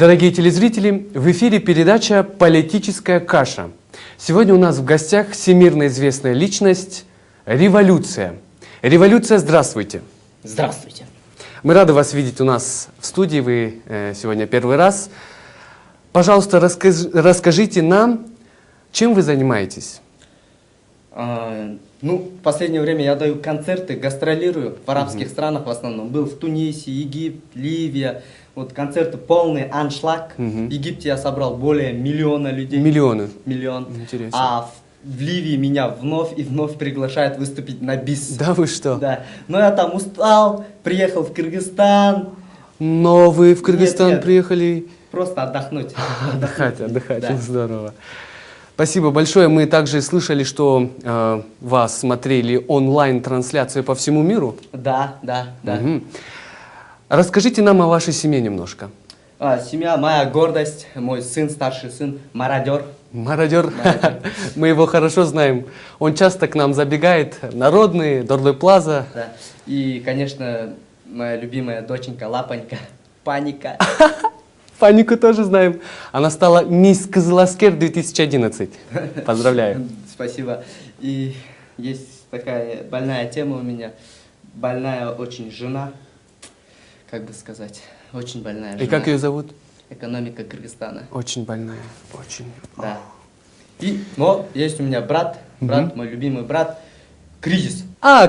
Дорогие телезрители, в эфире передача «Политическая каша». Сегодня у нас в гостях всемирно известная личность Революция. Революция, здравствуйте. Здравствуйте. Мы рады вас видеть у нас в студии, вы сегодня первый раз. Пожалуйста, расскажите нам, чем вы занимаетесь? В последнее время я даю концерты, гастролирую в арабских странах в основном. Был в Тунисе, Египет, Ливия. Вот концерты полный аншлаг. В Египте я собрал более миллиона людей. Миллион. Интересно. А в Ливии меня вновь и вновь приглашают выступить на бис. Да вы что? Да. Но я там устал, приехал в Кыргызстан. Но вы в Кыргызстан приехали? Просто отдохнуть. Отдыхать, да. Здорово. Спасибо большое. Мы также слышали, что вас смотрели онлайн-трансляцию по всему миру. Да. Расскажите нам о вашей семье немножко. Семья моя гордость, мой сын, старший сын, мародер. Мародер. Мы его хорошо знаем. Он часто к нам забегает. Народный, Дорлой Плаза. Да. И, конечно, моя любимая доченька Лапонька, Паника. Панику тоже знаем. Она стала мисс Кызыласкер 2011. Поздравляю. Спасибо. И есть такая больная тема у меня. Больная очень жена. Как бы сказать, очень больная жена. И как ее зовут? Экономика Кыргызстана. Очень больная, очень. Да. Но есть у меня брат, мой любимый брат, Кризис.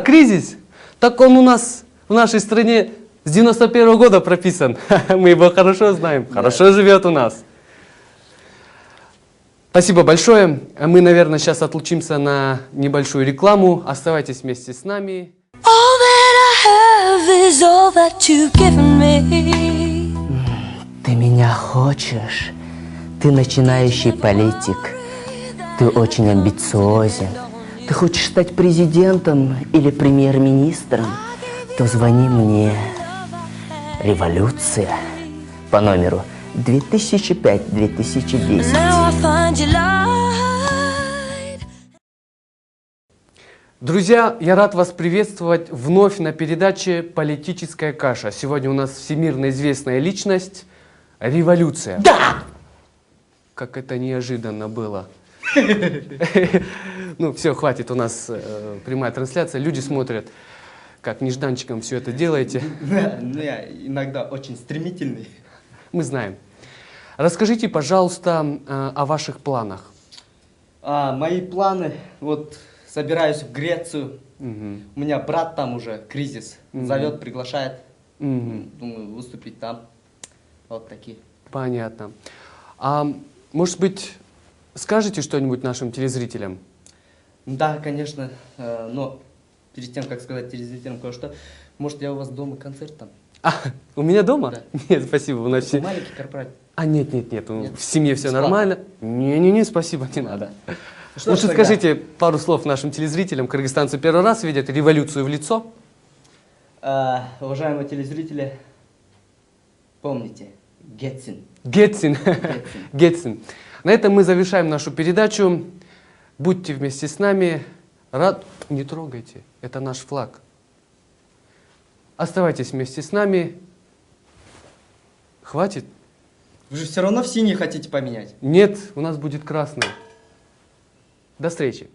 Кризис? Так он у нас в нашей стране с 91-го года прописан. Мы его хорошо знаем, хорошо живет у нас. Спасибо большое. Мы, наверное, сейчас отлучимся на небольшую рекламу. Оставайтесь вместе с нами. Ты меня хочешь? Ты начинающий политик. Ты очень амбициозен. Ты хочешь стать президентом или премьер-министром? То звони мне. Революция по номеру 2005-2010. Друзья, я рад вас приветствовать вновь на передаче «Политическая каша». Сегодня у нас всемирно известная личность Революция. Да! Как это неожиданно было. Ну, все, хватит, у нас прямая трансляция. Люди смотрят, как нежданчиком все это делаете. Я иногда очень стремительный. Мы знаем. Расскажите, пожалуйста, о ваших планах. Мои планы, вот собираюсь в Грецию. У меня брат там уже, Кризис, зовет, приглашает. Думаю, выступить там. Вот такие. Понятно. Может быть, скажете что-нибудь нашим телезрителям? Да, конечно, но перед тем, как сказать телезрителям кое-что, может, я у вас дома концерт там? У меня дома? Да. Нет, спасибо. У нас все... Маленький корпорат. Нет. В семье все нормально. Не, спасибо, не надо. Лучше тогда? скажите пару слов нашим телезрителям. Кыргызстанцы первый раз видят революцию в лицо. Уважаемые телезрители, помните, Гетцин. Гетцин. На этом мы завершаем нашу передачу. Будьте вместе с нами. Не трогайте, это наш флаг. Оставайтесь вместе с нами. Хватит? Вы же все равно в синий хотите поменять. Нет, у нас будет красный. До встречи.